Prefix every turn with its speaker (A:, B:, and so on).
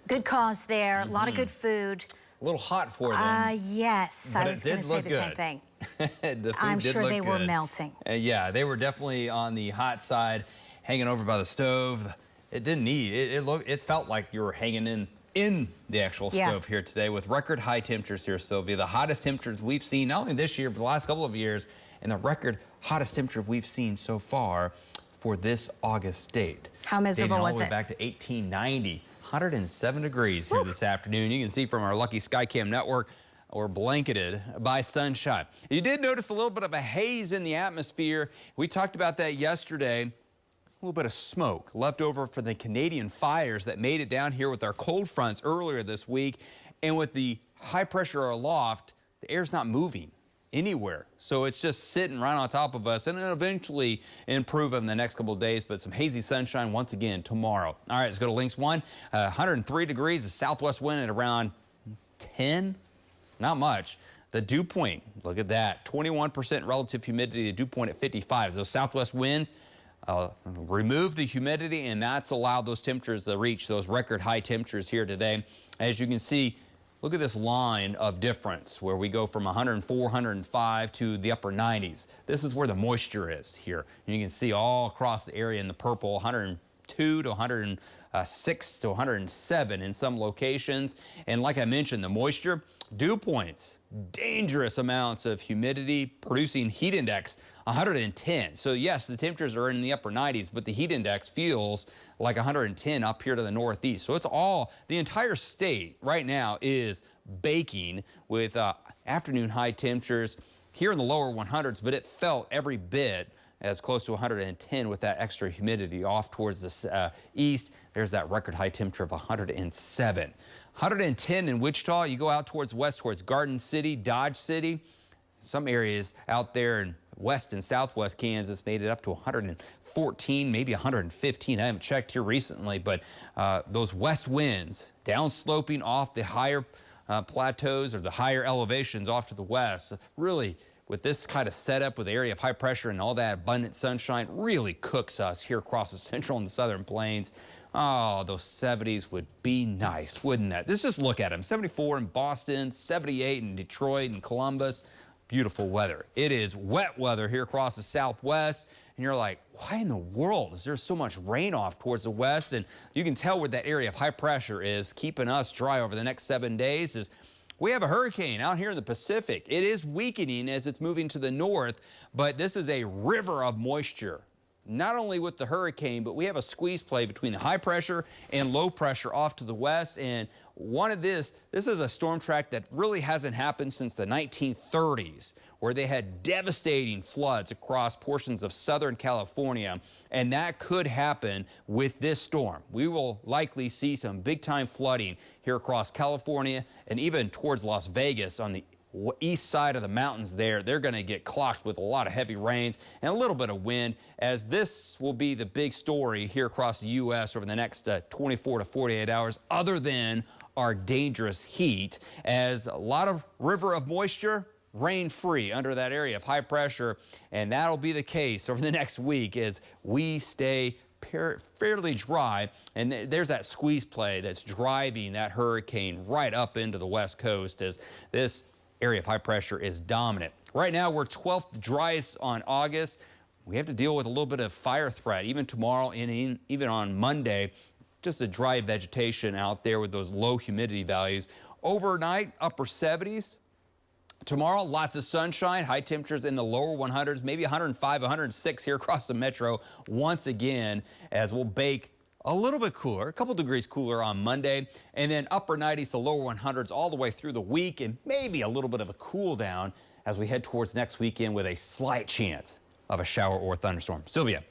A: Good cause there, a lot of good food.
B: A little hot for them.
A: Yes, I was going to say the same thing. I'm sure they were melting.
B: Yeah, they were definitely on the hot side, hanging over by the stove. It didn't need, it felt like you were hanging in the actual stove here today with record high temperatures here, Sylvia. The hottest temperatures we've seen, not only this year, but the last couple of years, and the record hottest temperature we've seen so far for this August date.
A: How miserable was it?
B: All the way back to 1890. 107 degrees here this afternoon. You can see from our lucky Skycam network, we're blanketed by sunshine. You did notice a little bit of a haze in the atmosphere. We talked about that yesterday. A little bit of smoke left over from the Canadian fires that made it down here with our cold fronts earlier this week. And with the high pressure aloft, the air's not moving anywhere. So it's just sitting right on top of us, and it'll eventually improve in the next couple of days, but some hazy sunshine once again tomorrow. All right, let's go to Links 1. 103 degrees, the southwest wind at around 10, not much. The dew point, look at that, 21% relative humidity, the dew point at 55. Those southwest winds remove the humidity, and that's allowed those temperatures to reach those record high temperatures here today. As you can see, look at this line of difference where we go from 104, 105 to the upper 90s. This is where the moisture is here. And you can see all across the area in the purple, 102 to 106 to 107 in some locations. And like I mentioned, the moisture, dew points, dangerous amounts of humidity, producing heat index 110. So yes, the temperatures are in the upper 90s, but the heat index feels like 110 up here to the northeast. So it's all, the entire state right now is baking with afternoon high temperatures here in the lower 100s, but it felt every bit as close to 110 with that extra humidity off towards the east. There's that record high temperature of 107. 110 in Wichita. You go out towards west, towards Garden City, Dodge City. Some areas out there in west and southwest Kansas made it up to 114, maybe 115. I haven't checked here recently, but those west winds downsloping off the higher plateaus or the higher elevations off to the west, really with this kind of setup with the area of high pressure and all that abundant sunshine, really cooks us here across the central and the southern plains. Oh, those 70s would be nice, wouldn't that? Let's just look at them. 74 in Boston, 78 in Detroit and Columbus. Beautiful weather. It is wet weather here across the southwest, and you're like, why in the world is there so much rain off towards the west? And you can tell where that area of high pressure is keeping us dry over the next 7 days. Is we have a hurricane out here in the Pacific. It is weakening as it's moving to the north, but this is a river of moisture. Not only with the hurricane, but we have a squeeze play between the high pressure and low pressure off to the west. And this is a storm track that really hasn't happened since the 1930s, where they had devastating floods across portions of Southern California. And that could happen with this storm. We will likely see some big time flooding here across California and even towards Las Vegas on the east side of the mountains there. They're going to get clocked with a lot of heavy rains and a little bit of wind, as this will be the big story here across the U.S. over the next 24 to 48 hours, other than our dangerous heat, as a lot of river of moisture, rain free under that area of high pressure. And that'll be the case over the next week as we stay fairly dry, and there's that squeeze play that's driving that hurricane right up into the west coast as this area of high pressure is dominant. Right now, we're 12th driest on August. We have to deal with a little bit of fire threat, even tomorrow and even on Monday. Just a dry vegetation out there with those low humidity values. Overnight, upper 70s. Tomorrow, lots of sunshine, high temperatures in the lower 100s, maybe 105, 106 here across the metro once again, as we'll bake a little bit cooler, a couple degrees cooler on Monday, and then upper 90s to lower 100s all the way through the week, and maybe a little bit of a cool down as we head towards next weekend with a slight chance of a shower or thunderstorm. Sylvia.